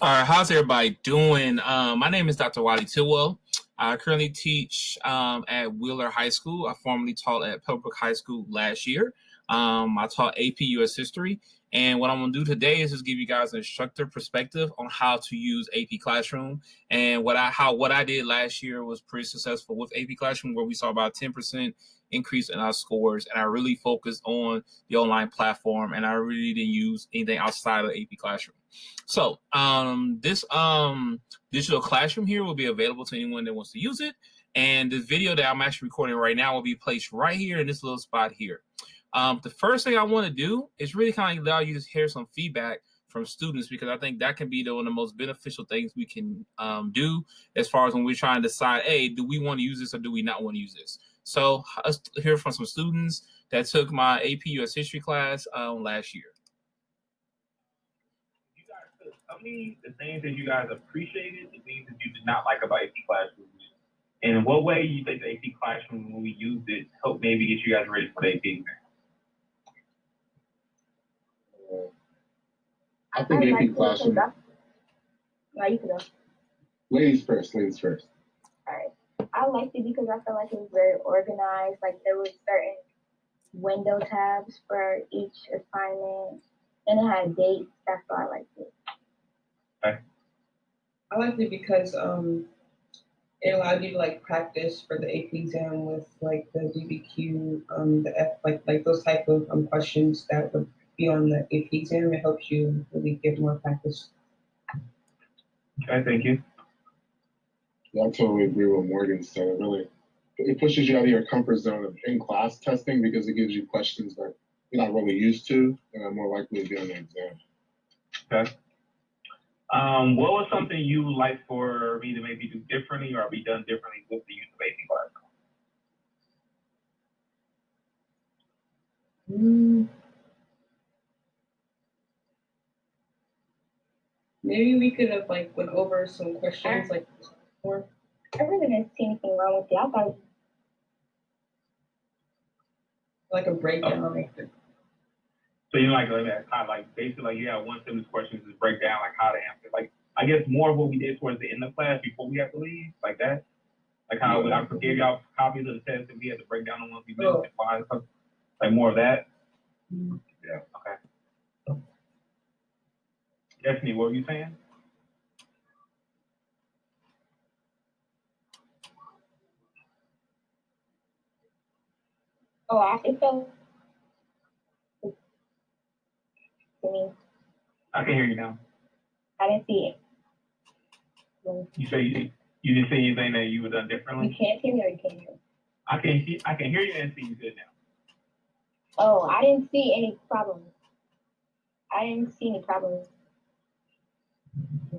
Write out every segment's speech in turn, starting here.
All right, how's everybody doing? My name is Dr. Wally Tillwell. I currently teach at Wheeler High School. I formerly taught at Pembroke High School last year. I taught AP US History. And what I'm going to do today is just give you guys an instructor perspective on how to use AP Classroom. And what I did last year was pretty successful with AP Classroom, where we saw about 10% increase in our scores. And I really focused on the online platform, and I really didn't use anything outside of AP Classroom. So this digital classroom here will be available to anyone that wants to use it. And the video that I'm actually recording right now will be placed right here in this little spot here. The first thing I want to do is really kind of allow you to hear some feedback from students, because I think that can be one of the most beneficial things we can do as far as when we're trying to decide, hey, do we want to use this or do we not want to use this? So let's hear from some students that took my AP US History class last year. Tell me the things that you guys appreciated, the things that you did not like about AP Classroom, and in what way you think the AP Classroom, when we used it, helped maybe get you guys ready for the AP exam. I think AP Classroom. No, you can go. Ladies first. All right. I liked it because I felt like it was very organized. Like there were certain window tabs for each assignment, and it had dates. That's why I liked it. Okay. I liked it because it allowed you to like practice for the AP exam with like the DBQ, the F, like those type of questions that would be on the AP exam. It helps you really get more practice. Okay, thank you. Yeah, I totally agree with Morgan said. It pushes you out of your comfort zone of in-class testing, because it gives you questions that you're not really used to and are more likely to be on the exam. Okay. What was something you would like for me to maybe do differently or be done differently with the use of AP Classroom? Maybe we could have like went over some questions like more. I really didn't see anything wrong with it. I thought like a breakdown. Okay. So you like kind of like basically like you have one sentence questions to break down like how to answer. Like I guess more of what we did towards the end of class before we have to leave, like that. Like how I gave y'all copies of the test and we had to break down the ones we missed and why, like more of that. Yeah. Okay. Destiny, what were you saying? Oh, I felt. I can hear you now. I didn't see it. You say you didn't see anything that you would have done differently? You can't hear me or you can't hear me? I can hear you and see you good now. Oh, I didn't see any problems. I didn't see any problems.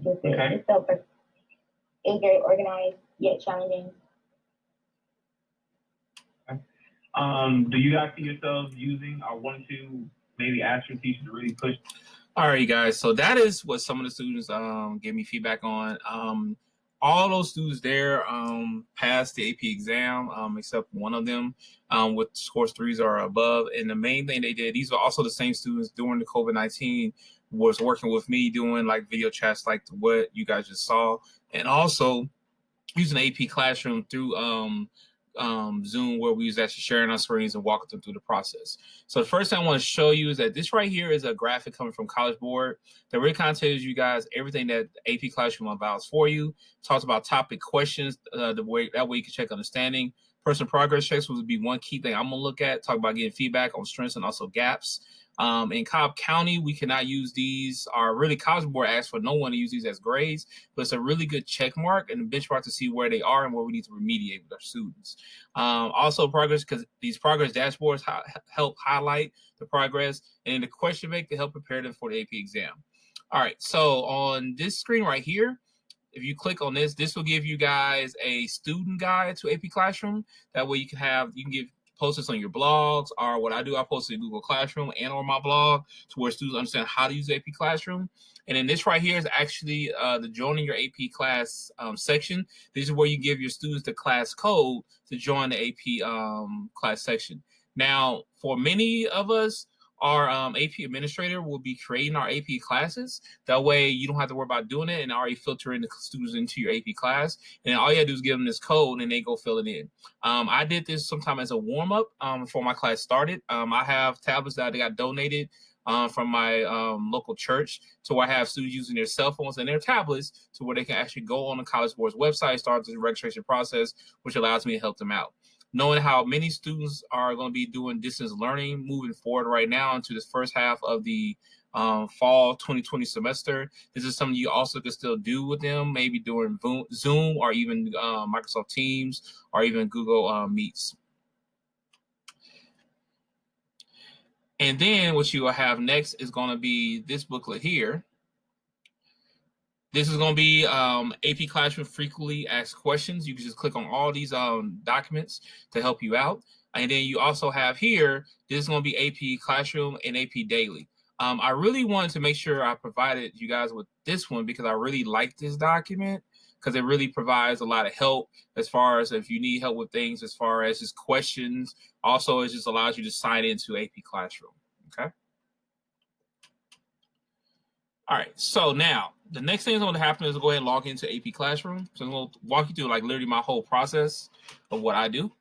Okay. It felt like it was very organized yet challenging. Okay. Do you guys see yourselves using or wanting to maybe ask your teacher to really push? All right, you guys. So that is what some of the students gave me feedback on. All those students there passed the AP exam, except one of them with scores 3s or above. And the main thing they did, these are also the same students during the COVID-19 was working with me doing like video chats like what you guys just saw, and also using AP Classroom through Zoom, where we was actually sharing our screens and walking them through the process. So the first thing I want to show you is that this right here is a graphic coming from College Board that really kind of tells you guys everything that AP Classroom allows for you. Talks about topic questions, that way you can check understanding. Personal progress checks would be one key thing I'm gonna look at. Talk about getting feedback on strengths and also gaps. In Cobb County, we cannot use these, or really College Board asks for no one to use these as grades, but it's a really good check mark and a benchmark to see where they are and where we need to remediate with our students. Also progress, because these progress dashboards help highlight the progress, and the question bank to help prepare them for the AP exam. All right, so on this screen right here, if you click on this, this will give you guys a student guide to AP Classroom. That way you can give post this on your blogs, or what I do, I post it in Google Classroom and on my blog to where students understand how to use AP Classroom. And then this right here is actually the joining your AP class section. This is where you give your students the class code to join the AP class section. Now, for many of us, our AP administrator will be creating our AP classes. That way you don't have to worry about doing it and already filtering the students into your AP class. And all you have to do is give them this code and they go fill it in. I did this sometime as a warm-up before my class started. I have tablets that got donated from my local church to where I have students using their cell phones and their tablets to where they can actually go on the College Board's website, start the registration process, which allows me to help them out. Knowing how many students are going to be doing distance learning moving forward right now into this first half of the fall 2020 semester, this is something you also can still do with them, maybe during Zoom or even Microsoft Teams or even Google Meets. And then what you will have next is going to be this booklet here. This is going to be AP Classroom Frequently Asked Questions. You can just click on all these documents to help you out. And then you also have here, this is going to be AP Classroom and AP Daily. I really wanted to make sure I provided you guys with this one because I really like this document because it really provides a lot of help as far as if you need help with things, as far as just questions. Also, it just allows you to sign into AP Classroom, okay? All right, so now the next thing that's going to happen is go ahead and log into AP Classroom. So I'm going to walk you through like literally my whole process of what I do.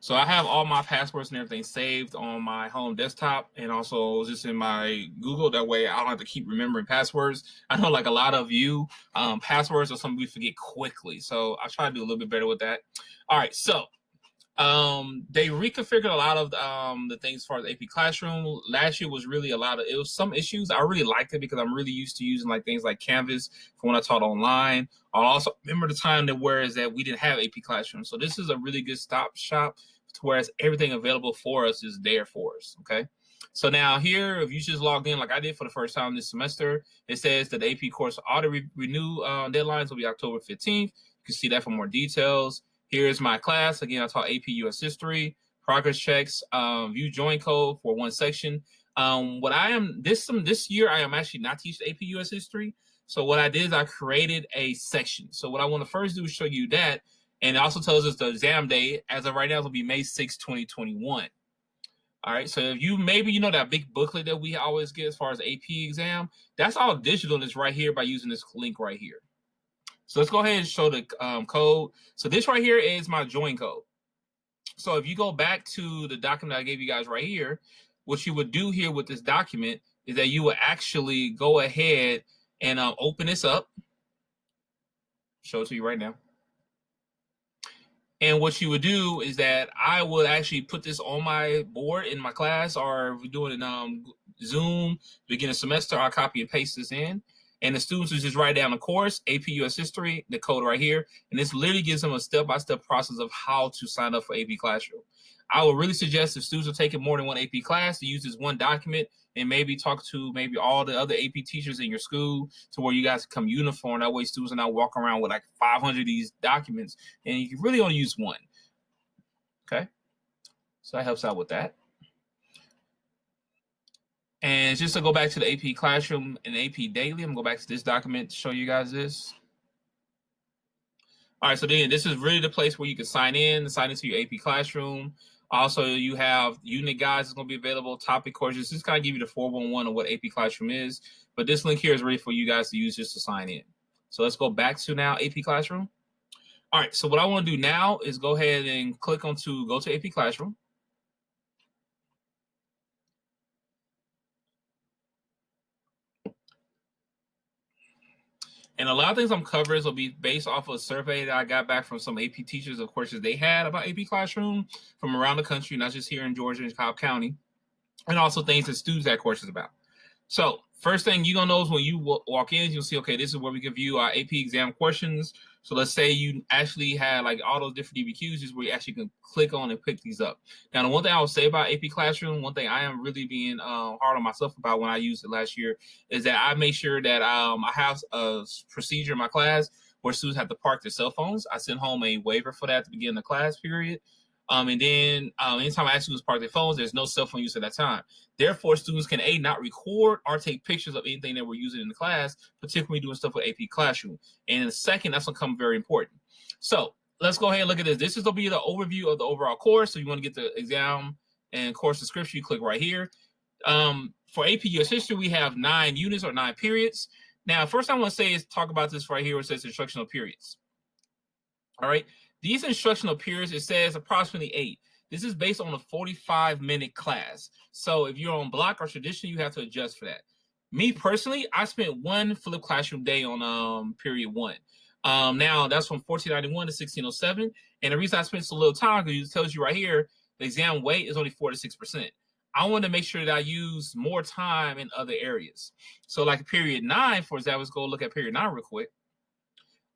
So I have all my passwords and everything saved on my home desktop and also just in my Google. That way I don't have to keep remembering passwords. I know like a lot of you, passwords are something we forget quickly. So I try to do a little bit better with that. All right, so they reconfigured a lot of the things as far as AP Classroom. Last year was really it was some issues. I really liked it because I'm really used to using like things like Canvas for when I taught online. I also remember the time that we didn't have AP Classroom. So this is a really good stop shop to whereas everything available for us is there for us, okay? So now here, if you just logged in like I did for the first time this semester, it says that the AP course auto renew deadlines will be October 15th. You can see that for more details. Here's my class. Again, I taught AP US History, progress checks, view join code for one section. This year, I am actually not teaching AP US History. So what I did is I created a section. So what I want to first do is show you that. And it also tells us the exam day. As of right now, it'll be May 6, 2021. All right, so if you that big booklet that we always get as far as AP exam, that's all digital and it's right here by using this link right here. So let's go ahead and show the code. So this right here is my join code. So if you go back to the document I gave you guys right here, what you would do here with this document is that you would actually go ahead and open this up. Show it to you right now. And what you would do is that I would actually put this on my board in my class, or if we're doing it Zoom, beginning of semester, I'll copy and paste this in. And the students will just write down the course, AP US History, the code right here. And this literally gives them a step-by-step process of how to sign up for AP Classroom. I would really suggest if students are taking more than one AP class to use this one document and maybe talk to maybe all the other AP teachers in your school to where you guys come uniform. That way students are not walking around with like 500 of these documents and you can really only use one. Okay, so that helps out with that. And just to go back to the AP Classroom and AP Daily, I'm going to go back to this document to show you guys this. All right, so then this is really the place where you can sign into your AP Classroom. Also, you have unit guides that's going to be available, topic courses. Just kind of give you the 411 of what AP Classroom is. But this link here is ready for you guys to use just to sign in. So let's go back to now AP Classroom. All right, so what I want to do now is go ahead and click on to go to AP Classroom. And a lot of things I'm covering will be based off of a survey that I got back from some AP teachers of courses they had about AP Classroom from around the country, not just here in Georgia and Cobb County, and also things that students had courses about. So first thing you're going to know is when you walk in, you'll see, okay, this is where we can view our AP exam questions. So let's say you actually had like all those different DBQs, is where you actually can click on and pick these up. Now, the one thing I will say about AP Classroom, one thing I am really being hard on myself about when I used it last year is that I make sure that I have a procedure in my class where students have to park their cell phones. I send home a waiver for that at the beginning of the class period. And then anytime I ask students to park their phones, there's no cell phone use at that time. Therefore, students can not record or take pictures of anything that we're using in the class, particularly doing stuff with AP Classroom. And in a second, that's going to come very important. So let's go ahead and look at this. This is going to be the overview of the overall course. So you want to get the exam and course description, you click right here. For AP US History, we have 9 units or 9 periods. Now, first I want to say is talk about this right here where it says instructional periods. All right. These instructional periods, it says approximately 8. This is based on a 45-minute class. So if you're on block or tradition, you have to adjust for that. Me personally, I spent 1 flipped classroom day on period 1. Now that's from 1491 to 1607. And the reason I spent so little time, because it tells you right here, the exam weight is only 4 to 6%. I want to make sure that I use more time in other areas. So like period 9, for example, let's go look at period 9 real quick.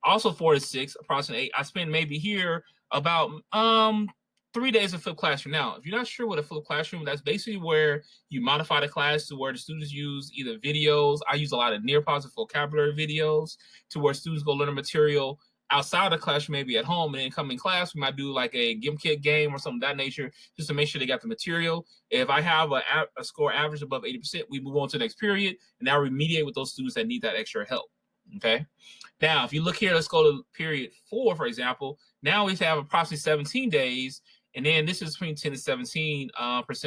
Also 4 to 6, approximately 8. I spend maybe here about 3 days of flipped classroom. Now, if you're not sure what a flipped classroom, that's basically where you modify the class to where the students use either videos. I use a lot of near positive vocabulary videos to where students go learn the material outside of the classroom, maybe at home, and then come in class. We might do like a GimKit game or something of that nature just to make sure they got the material. If I have a score average above 80%, we move on to the next period, and now remediate with those students that need that extra help. Okay. Now, if you look here, let's go to period 4, for example. Now we have approximately 17 days, and then this is between 10 to 17%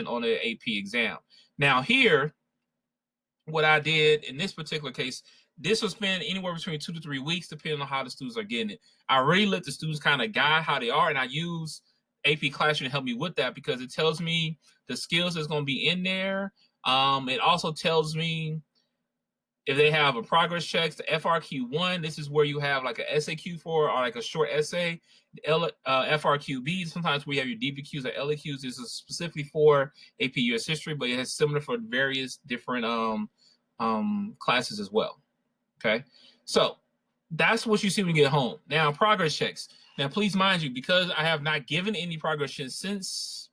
on the AP exam. Now here, what I did in this particular case, this will spend anywhere between 2 to 3 weeks, depending on how the students are getting it. I really let the students kind of guide how they are, and I use AP Classroom to help me with that because it tells me the skills that's going to be in there. It also tells me if they have a progress checks, the FRQ1, this is where you have like an SAQ for or like a short essay. The FRQB, sometimes we have your DBQs or LAQs. This is specifically for AP US History, but it has similar for various different classes as well. Okay, so that's what you see when you get home. Now, progress checks. Now, please mind you, because I have not given any progress checks since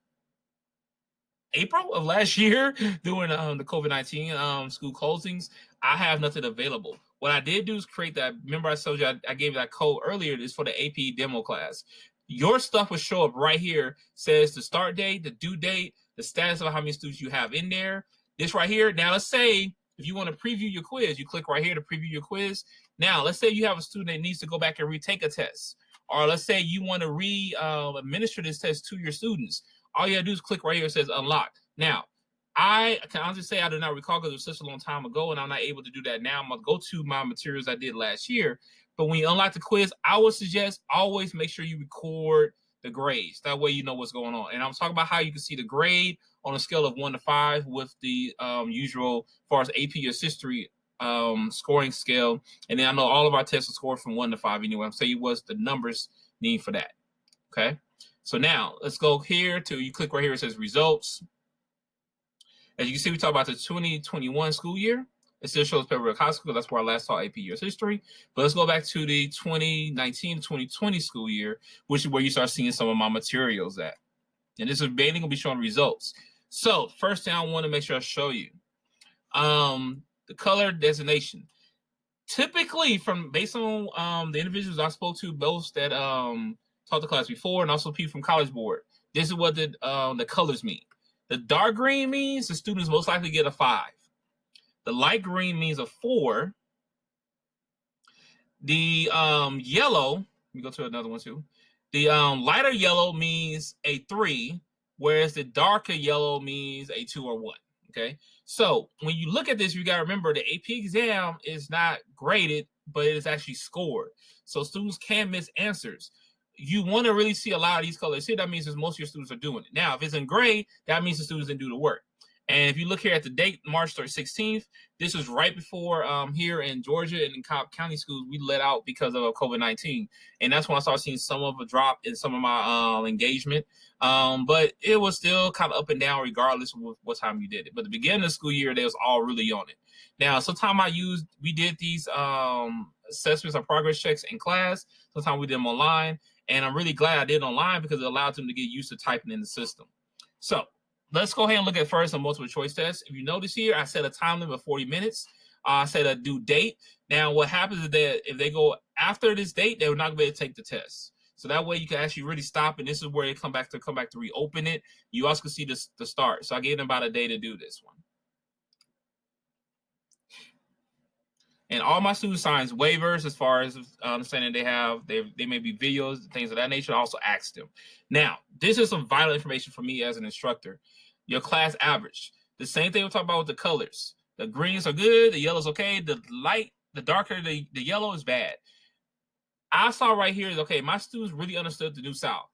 April of last year during the COVID-19 school closings, I have nothing available. What I did do is create that. Remember, I told you I gave you that code earlier. This is for the AP demo class. Your stuff will show up right here. Says the start date, the due date, the status of how many students you have in there. This right here. Now, let's say if you want to preview your quiz, you click right here to preview your quiz. Now, let's say you have a student that needs to go back and retake a test. Or let's say you want to administer this test to your students. All you gotta do is click right here. It says unlock. Now, I can honestly say I do not recall because it was such a long time ago, and I'm not able to do that now. I'm gonna go to my materials I did last year. But when you unlock the quiz, I would suggest always make sure you record the grades. That way you know what's going on. And I'm talking about how you can see the grade on a scale of 1 to 5 with the usual, as far as AP US History scoring scale. And then I know all of our tests are scored from 1 to 5 anyway. I'm saying what's the numbers need for that. Okay. So now let's go here to, you click right here, it says results. As you can see, we talk about the 2021 school year. It still shows Pembroke High School. That's where I last taught AP US History. But let's go back to the 2019-2020 school year, which is where you start seeing some of my materials at. And this is mainly going to be showing results. So first thing I want to make sure I show you, the color designation. Typically, based on the individuals I spoke to, both that taught the class before and also people from College Board, this is what the colors mean. The dark green means the students most likely get a 5. The light green means a 4. The yellow, let me go to another one too. The lighter yellow means a 3, whereas the darker yellow means a 2 or 1. Okay, so when you look at this, you got to remember the AP exam is not graded, but it is actually scored. So students can miss answers. You want to really see a lot of these colors here. That means that most of your students are doing it. Now, if it's in gray, that means the students didn't do the work. And if you look here at the date, March 16th, this was right before here in Georgia and in Cobb County schools, we let out because of COVID-19. And that's when I started seeing some of a drop in some of my engagement. But it was still kind of up and down regardless of what time you did it. But the beginning of the school year, they was all really on it. Now, sometime we did these assessments or progress checks in class. Sometimes we did them online. And I'm really glad I did it online because it allowed them to get used to typing in the system. So let's go ahead and look at first a multiple choice test. If you notice here, I set a time limit of 40 minutes. I set a due date. Now, what happens is that if they go after this date, they're not going to be able to take the test. So that way you can actually really stop, and this is where they come back to reopen it. You also can see the start. So I gave them about a day to do this one. And all my students sign waivers as far as understanding they may be videos, things of that nature. I also ask them. Now, this is some vital information for me as an instructor. Your class average. The same thing we're talking about with the colors. The greens are good, the yellow's okay, the darker the yellow is bad. I saw right here, okay, my students really understood the New South.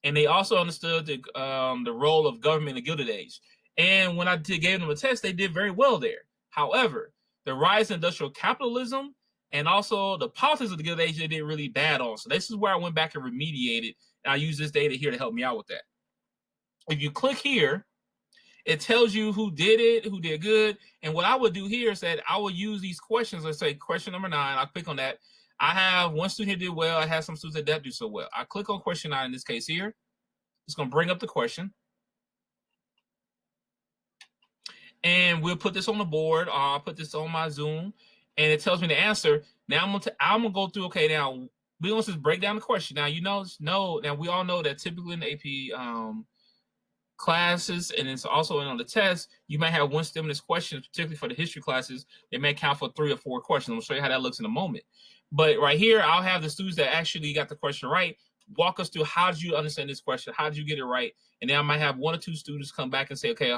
And they also understood the role of government in the Gilded Age. And when I gave them a test, they did very well there. However, the rise in industrial capitalism and also the politics of the Gilded Age, they did really bad on. So this is where I went back and remediated. And I use this data here to help me out with that. If you click here, it tells you who did it, who did good. And what I would do here is that I would use these questions. Let's say question number 9. I'll click on that. I have one student here did well. I have some students that didn't do so well. I click on question 9 in this case here. It's going to bring up the question. And we'll put this on the board. I'll put this on my Zoom. And it tells me the answer. Now I'm going to go through, okay, now we're going to just break down the question. Now, now we all know that typically in the AP classes, and it's also on the test, you might have one stimulus question, particularly for the history classes. They may count for 3 or 4 questions. I'm going to show you how that looks in a moment. But right here, I'll have the students that actually got the question right walk us through how did you understand this question? How did you get it right? And then I might have 1 or 2 students come back and say, okay,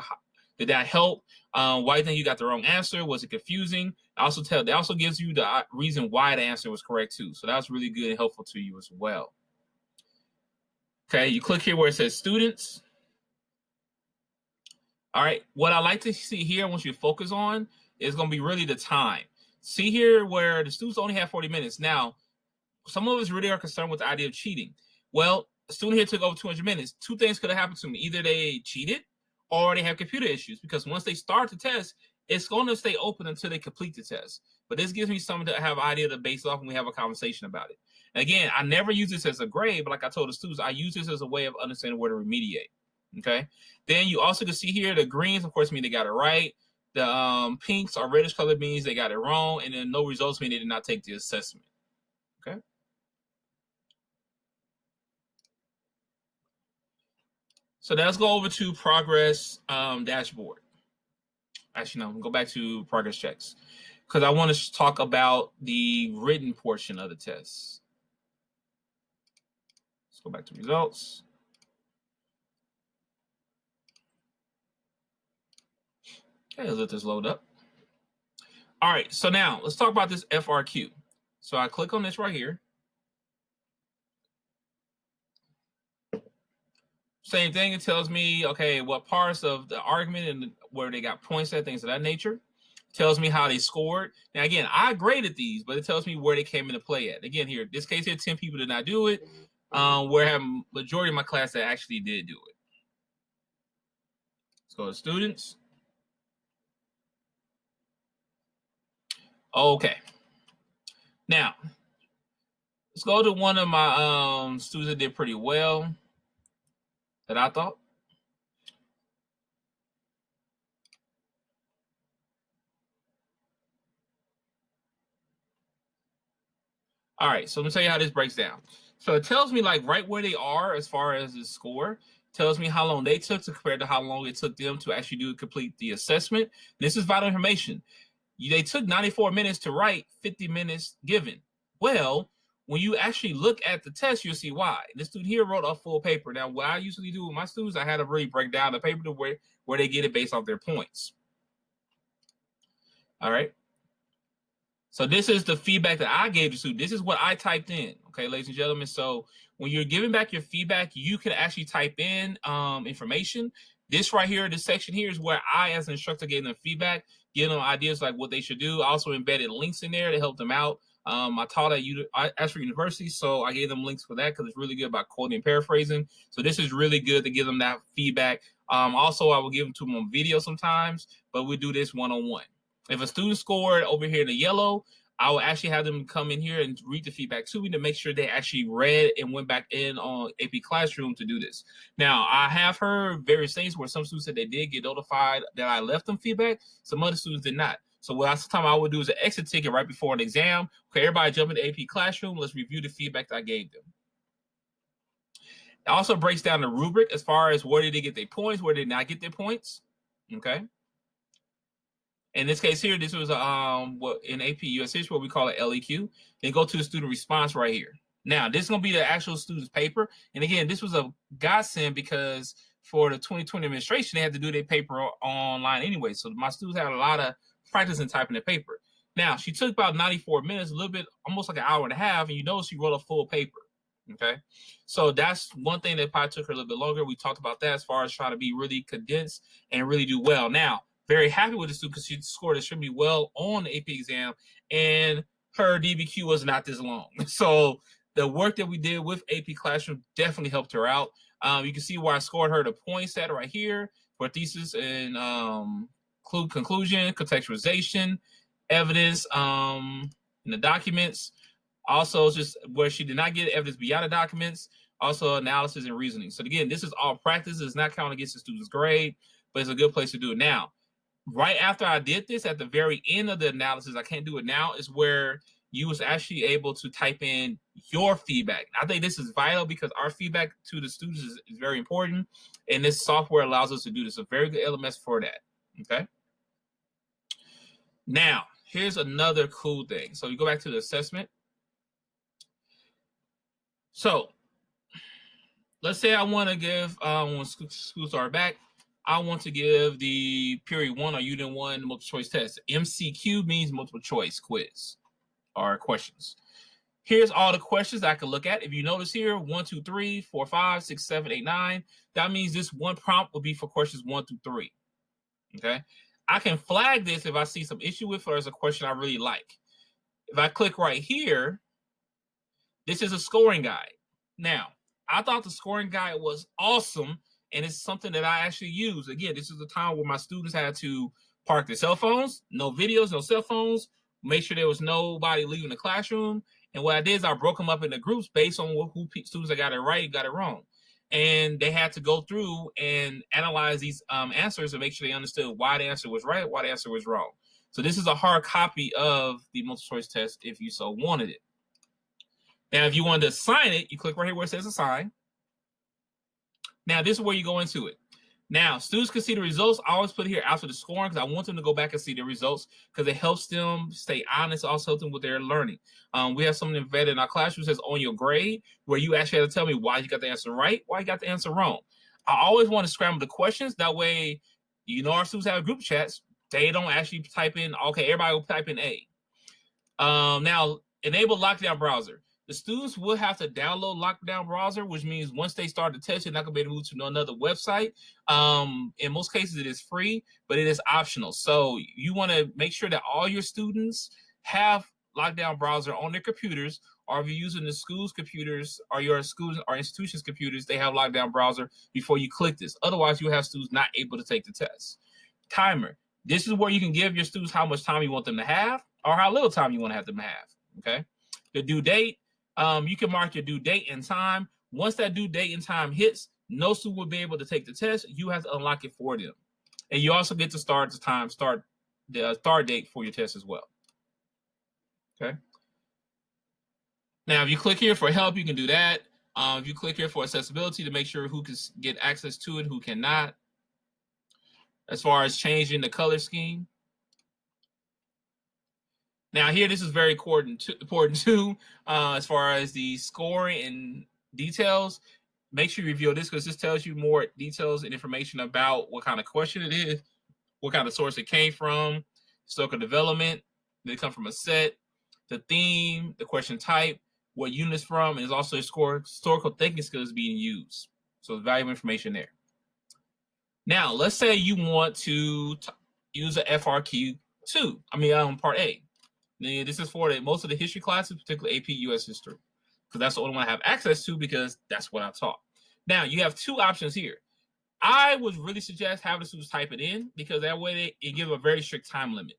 did that help? Why do you think you got the wrong answer? Was it confusing? That also gives you the reason why the answer was correct too. So that was really good and helpful to you as well. Okay, you click here where it says students. All right, what I like to see here, I want you to focus on, is going to be really the time. See here where the students only have 40 minutes. Now, some of us really are concerned with the idea of cheating. Well, a student here took over 200 minutes. 2 things could have happened to them. Either they cheated or they have computer issues, because once they start the test, it's going to stay open until they complete the test. But this gives me something to have an idea to base off when we have a conversation about it. And again, I never use this as a grade, but like I told the students, I use this as a way of understanding where to remediate. Okay. Then you also can see here the greens, of course, mean they got it right. The pinks or reddish color means they got it wrong. And then no results mean they did not take the assessment. Okay. So let's go over to progress dashboard. Actually, no, go back to progress checks, because I want to talk about the written portion of the test. Let's go back to results. Okay, let's let this load up. All right, so now let's talk about this FRQ. So I click on this right here. Same thing, it tells me, okay, what parts of the argument and where they got points at, things of that nature. Tells me how they scored. Now, again, I graded these, but it tells me where they came into play at. Again, here, this case here, 10 people did not do it, where I have majority of my class that actually did do it. Let's go to students. Okay. Now, let's go to one of my students that did pretty well, that I thought. All right, so let me tell you how this breaks down. So it tells me like right where they are as far as the score. Tells me how long they took to compare to how long it took them to actually complete the assessment. This is vital information. They took 94 minutes to write, 50 minutes given. Well, when you actually look at the test, you'll see why. This student here wrote a full paper. Now, what I usually do with my students, I had to really break down the paper to where they get it based off their points. All right. So this is the feedback that I gave the student. This is what I typed in. Okay, ladies and gentlemen. So when you're giving back your feedback, you can actually type in information. This right here, this section here is where I, as an instructor, gave them feedback, gave them ideas like what they should do. I also embedded links in there to help them out. I taught at Ashford University, so I gave them links for that because it's really good about quoting and paraphrasing. So this is really good to give them that feedback. Also, I will give them to them on video sometimes, but we do this one-on-one. If a student scored over here in the yellow, I will actually have them come in here and read the feedback to me to make sure they actually read and went back in on AP Classroom to do this. Now, I have heard various things where some students said they did get notified that I left them feedback. Some other students did not. So what sometimes I would do is an exit ticket right before an exam. Okay, everybody jump into AP Classroom. Let's review the feedback that I gave them. It also breaks down the rubric as far as where did they get their points, where did they not get their points. Okay. In this case here, this was what in AP US History, what we call an LEQ. Then go to the student response right here. Now, this is going to be the actual student's paper. And again, this was a godsend because for the 2020 administration, they had to do their paper online anyway. So my students had a lot of practice in typing their paper. Now, she took about 94 minutes, a little bit, almost like an hour and a half, and you notice she wrote a full paper. Okay, so that's one thing that probably took her a little bit longer. We talked about that as far as trying to be really condensed and really do well. Now, very happy with the student because she scored extremely well on the AP exam, and her DBQ was not this long. So the work that we did with AP Classroom definitely helped her out. You can see where I scored her the points at right here for thesis and conclusion, contextualization, evidence in the documents. Also, just where she did not get evidence beyond the documents, also analysis and reasoning. So again, this is all practice. It's not counting against the student's grade, but it's a good place to do it. Now, right after I did this, at the very end of the analysis, I can't do it now, is where you was actually able to type in your feedback. I think this is vital because our feedback to the students is very important, and this software allows us to do this. A very good LMS for that, okay? Now, here's another cool thing. So you go back to the assessment. So let's say I want to give, when school start back, I want to give the period 1 or unit 1 multiple choice test. MCQ means multiple choice quiz or questions. Here's all the questions I can look at. If you notice here, 1, 2, 3, 4, 5, 6, 7, 8, 9. That means this one prompt will be for questions 1 through 3. Okay. I can flag this if I see some issue with or as a question I really like. If I click right here, this is a scoring guide. Now, I thought the scoring guide was awesome, and it's something that I actually use. Again, this is the time where my students had to park their cell phones, no videos, no cell phones, make sure there was nobody leaving the classroom. And what I did is I broke them up into groups based on who students that got it right and got it wrong. And they had to go through and analyze these answers and make sure they understood why the answer was right, why the answer was wrong. So this is a hard copy of the multiple choice test if you so wanted it. Now, if you wanted to assign it, you click right here where it says assign. Now, this is where you go into it. Now, students can see the results. I always put it here after the scoring because I want them to go back and see the results because it helps them stay honest, also helps them with their learning. We have something embedded in our classroom that says on your grade where you actually have to tell me why you got the answer right, why you got the answer wrong. I always want to scramble the questions. That way, you know our students have group chats. They don't actually type in, okay, everybody will type in A. Now, enable lockdown browser. The students will have to download Lockdown Browser, which means once they start the test, you're not going to be able to move to another website. In most cases, it is free, but it is optional. So you want to make sure that all your students have Lockdown Browser on their computers, or if you're using the school's computers or your school's or institution's computers, they have Lockdown Browser before you click this. Otherwise, you have students not able to take the test. Timer. This is where you can give your students how much time you want them to have or how little time you want to have them have. Okay. The due date. You can mark your due date and time. Once that due date and time hits, no student will be able to take the test. You have to unlock it for them. And you also get to start the start date for your test as well. Okay. Now, if you click here for help, you can do that. If you click here for accessibility to make sure who can get access to it, who cannot. As far as changing the color scheme. Now here, this is very important too, as far as the scoring and details. Make sure you review this because this tells you more details and information about what kind of question it is, what kind of source it came from, historical development, did it come from a set, the theme, the question type, what unit it's from, and there's also historical thinking skills being used. So there's valuable information there. Now, let's say you want to use a FRQ part A. This is for most of the history classes, particularly AP US History, because that's the only one I have access to because that's what I taught. Now, you have two options here. I would really suggest having the students type it in because that way it gives a very strict time limit.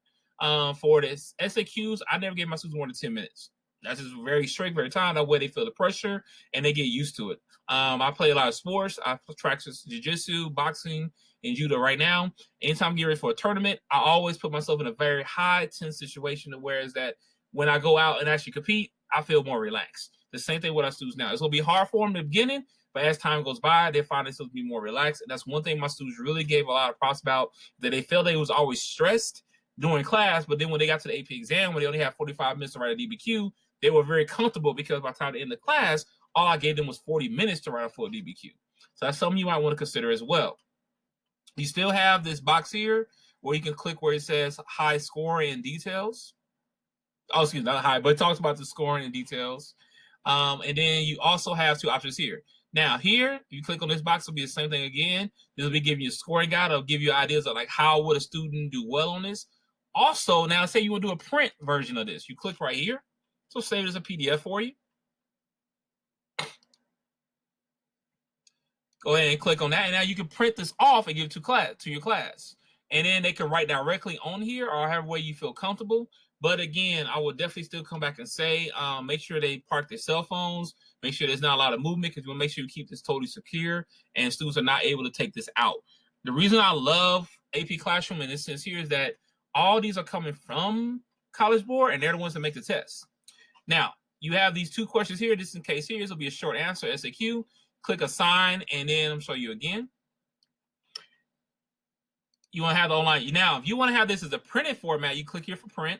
For this SAQs, I never gave my students more than 10 minutes. That's just very strict, very time. That way they feel the pressure and they get used to it. I play a lot of sports. I practice jiu-jitsu, boxing, and judo right now. Anytime I get ready for a tournament, I always put myself in a very high tense situation, whereas that when I go out and actually compete, I feel more relaxed. The same thing with our students now. It's going to be hard for them in the beginning, but as time goes by, they find themselves to be more relaxed. And that's one thing my students really gave a lot of props about, that they felt they was always stressed. during class, but then when they got to the AP exam, when they only had 45 minutes to write a DBQ, they were very comfortable because by the time they end the class, all I gave them was 40 minutes to write a full DBQ. So that's something you might want to consider as well. You still have this box here where you can click where it says high scoring and details. Oh, excuse me, not high, but it talks about the scoring and details. And then you also have two options here. Now here, you click on this box, it'll be the same thing again. This will be giving you a scoring guide. It'll give you ideas of like how would a student do well on this. Also, now say you want to do a print version of this. You click right here. So save it as a PDF for you. Go ahead and click on that. And now you can print this off and give it to your class. And then they can write directly on here or however way you feel comfortable. But again, I would definitely still come back and say, make sure they park their cell phones. Make sure there's not a lot of movement because you want to make sure you keep this totally secure and students are not able to take this out. The reason I love AP Classroom in this sense here is that all these are coming from College Board and they're the ones that make the test. Now, you have these two questions here. Just in case here, this will be a short answer, SAQ. Click assign, and then I'm show you again. You want to have the online. Now, if you want to have this as a printed format, you click here for print.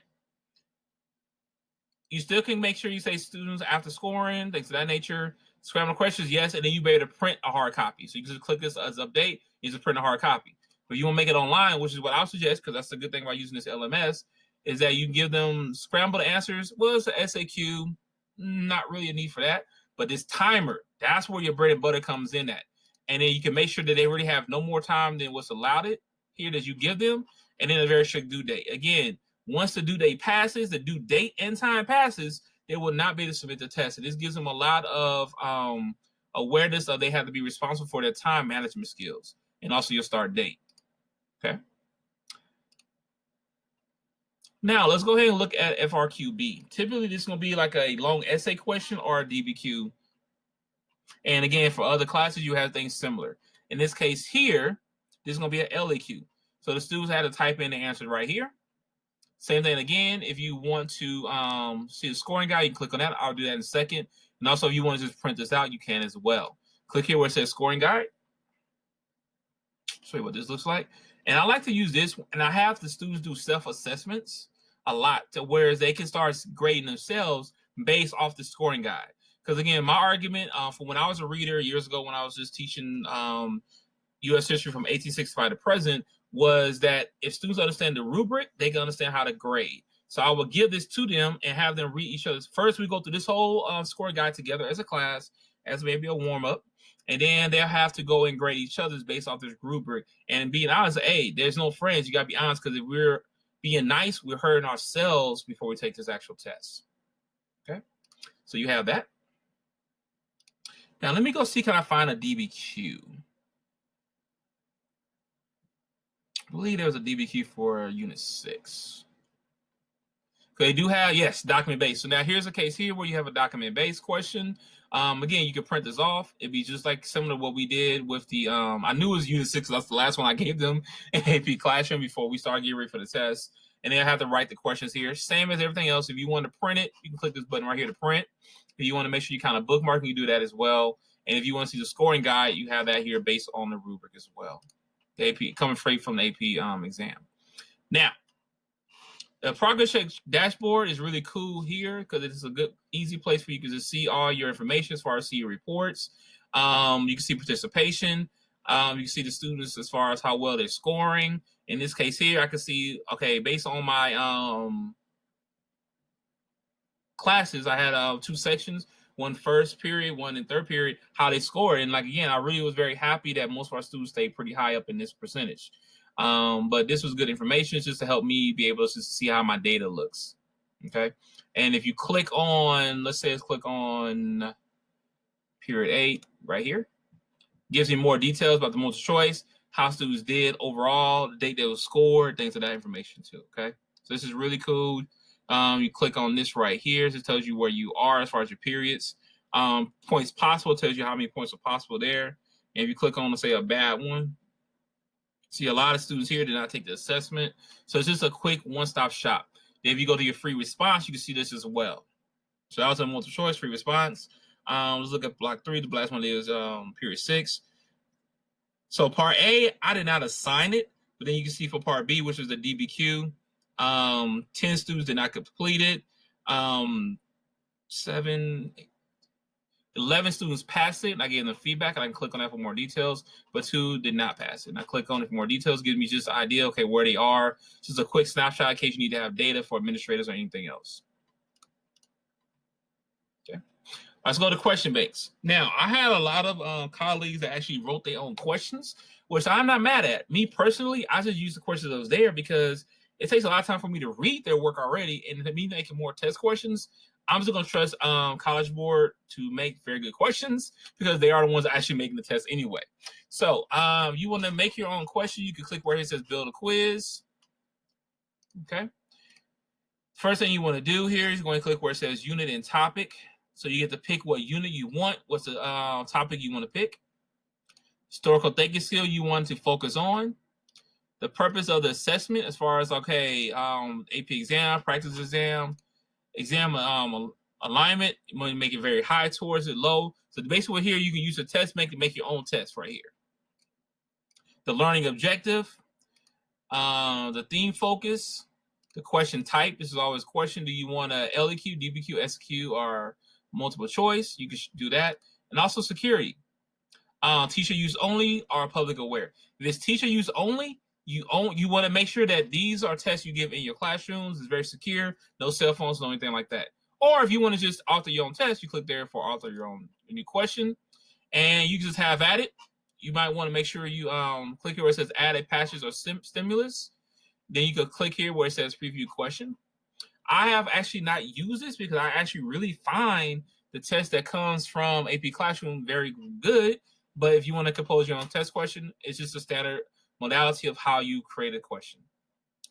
You still can make sure you say students after scoring, things of that nature. Scramble questions, yes, and then you be able to print a hard copy. So you can just click this as update, you just print a hard copy. But you want to make it online, which is what I'll suggest, because that's the good thing about using this LMS, is that you can give them scrambled answers. Well, it's an SAQ, not really a need for that. But this timer, that's where your bread and butter comes in at. And then you can make sure that they already have no more time than what's allowed it here that you give them, and then a very strict due date. Again, once the due date passes, the due date and time passes, they will not be able to submit the test. And this gives them a lot of awareness of they have to be responsible for their time management skills and also your start date. Okay. Now, let's go ahead and look at FRQB. Typically, this is going to be like a long essay question or a DBQ. And again, for other classes, you have things similar. In this case here, this is going to be an LAQ. So the students had to type in the answer right here. Same thing again. If you want to see the scoring guide, you can click on that. I'll do that in a second. And also, if you want to just print this out, you can as well. Click here where it says scoring guide. Show you what this looks like. And I like to use this, and I have the students do self-assessments a lot, to whereas they can start grading themselves based off the scoring guide. Because again, my argument for when I was a reader years ago, when I was just teaching U.S. history from 1865 to present, was that if students understand the rubric, they can understand how to grade. So I will give this to them and have them read each other's. First, we go through this whole scoring guide together as a class, as maybe a warm-up. And then they'll have to go and grade each other's based off this rubric. And being honest, hey, there's no friends. You got to be honest, because if we're being nice, we're hurting ourselves before we take this actual test. Okay? So you have that. Now, let me go see, can I find a DBQ? I believe there was a DBQ for Unit 6. They do have, yes, document-based. So now here's a case here where you have a document-based question. Again, you can print this off. It'd be just like similar to what we did with the, I knew it was Unit 6. That's the last one I gave them in AP Classroom before we started getting ready for the test. And then I have to write the questions here. Same as everything else. If you want to print it, you can click this button right here to print. If you want to make sure you kind of bookmark, you do that as well. And if you want to see the scoring guide, you have that here based on the rubric as well. The AP, coming straight from the AP exam. Now, the progress check dashboard is really cool here because it's a good, easy place for you to see all your information as far as see your reports. You can see participation. You can see the students as far as how well they're scoring. In this case here, I can see, okay, based on my classes, I had 2 sections, one first period, one in third period, how they scored. And like, again, I really was very happy that most of our students stayed pretty high up in this percentage. But this was good information just to help me be able to see how my data looks. Okay. And if you click on, let's say let's click on period 8 right here, gives you more details about the multiple choice, how students did overall, the date they was scored, things of that information too. Okay. So this is really cool. You click on this right here. It tells you where you are as far as your periods. Points possible tells you how many points are possible there. And if you click on, let's say, a bad one, see a lot of students here did not take the assessment. So it's just a quick one-stop shop. Then if you go to your free response, you can see this as well. So that was a multiple choice free response. Let's look at block 3. The last one is period 6. So part A, I did not assign it, but then you can see for part B, which is the DBQ, 10 students did not complete it. 11 students passed it, and I gave them feedback, and I can click on that for more details, but 2 did not pass it. And I click on it for more details, gives me just an idea, okay, where they are. Just a quick snapshot in case you need to have data for administrators or anything else. Okay. Let's go to question banks. Now, I had a lot of colleagues that actually wrote their own questions, which I'm not mad at. Me personally, I just use the questions that was there because it takes a lot of time for me to read their work already, and to me making more test questions, I'm just going to trust College Board to make very good questions because they are the ones actually making the test anyway. So you want to make your own question, you can click where it says build a quiz. Okay. First thing you want to do here is going to click where it says unit and topic. So you get to pick what unit you want, what's the topic you want to pick. Historical thinking skill you want to focus on. The purpose of the assessment as far as, okay, AP exam, practice exam alignment, you want to make it very high towards it, low. So basically here you can use a test bank to make your own test right here. The learning objective, the theme focus, the question type. This is always question. Do you want a LEQ, DBQ, SQ, or multiple choice? You can do that. And also security. Teacher use only or public aware. If it's teacher use only, you want to make sure that these are tests you give in your classrooms. It's very secure. No cell phones, no anything like that. Or if you want to just author your own test, you click there for author your own new question. And you can just have at it. You might want to make sure you click here where it says add a passage or stimulus. Then you could click here where it says preview question. I have actually not used this because I actually really find the test that comes from AP Classroom very good. But if you want to compose your own test question, it's just a standard modality of how you create a question.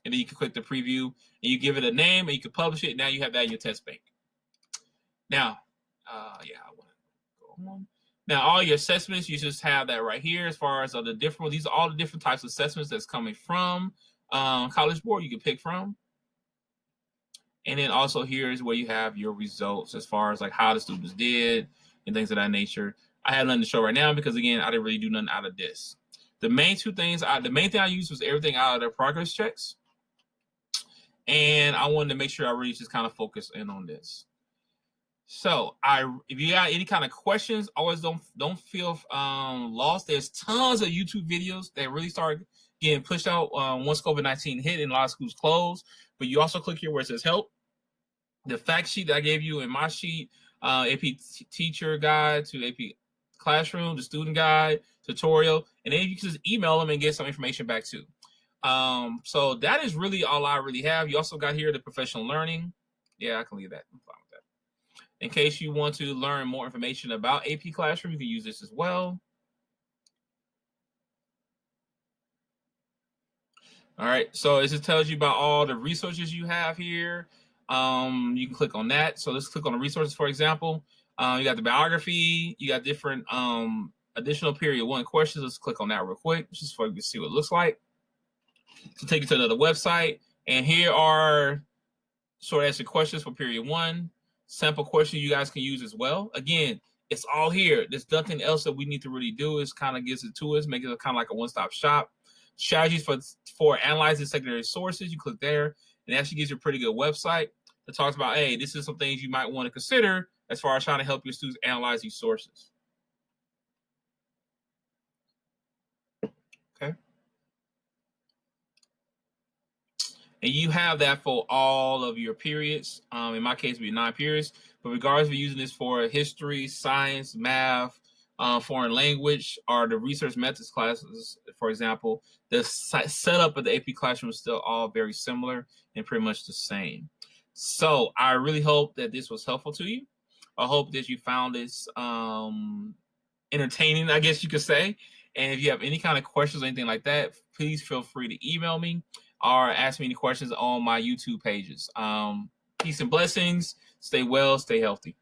And then you can click the preview and you give it a name and you can publish it. Now you have that in your test bank. Now, yeah, I want to go on. Now, all your assessments, you just have that right here as far as the different, these are all the different types of assessments that's coming from College Board you can pick from. And then also here is where you have your results as far as like how the students did and things of that nature. I have nothing to show right now because again, I didn't really do nothing out of this. The main thing I used was everything out of their progress checks. And I wanted to make sure I really just kind of focus in on this. So if you got any kind of questions, always don't feel lost. There's tons of YouTube videos that really started getting pushed out once COVID-19 hit and a lot of schools closed. But you also click here where it says help. The fact sheet that I gave you in my sheet, AP teacher guide to AP classroom, the student guide, tutorial, and then you can just email them and get some information back too. So that is really all I really have. You also got here the professional learning. Yeah, I can leave that. I'm fine with that. In case you want to learn more information about AP Classroom, you can use this as well. All right, so it just tells you about all the resources you have here. You can click on that. So let's click on the resources, for example. You got the biography, you got different additional period 1 questions. Let's click on that real quick, just so you can see what it looks like. So take you to another website. And here are short answer questions for period 1. Sample questions you guys can use as well. Again, it's all here. There's nothing else that we need to really do. Is kind of gives it to us, make it kind of like a one-stop shop. Strategies for analyzing secondary sources. You click there, and it actually gives you a pretty good website that talks about, hey, this is some things you might want to consider as far as trying to help your students analyze these sources. Okay. And you have that for all of your periods. In my case, it would be 9 periods. But regardless of using this for history, science, math, foreign language, or the research methods classes, for example, the setup of the AP Classroom is still all very similar and pretty much the same. So I really hope that this was helpful to you. I hope that you found this entertaining, I guess you could say. And if you have any kind of questions or anything like that, please feel free to email me or ask me any questions on my YouTube pages. Peace and blessings. Stay well, stay healthy.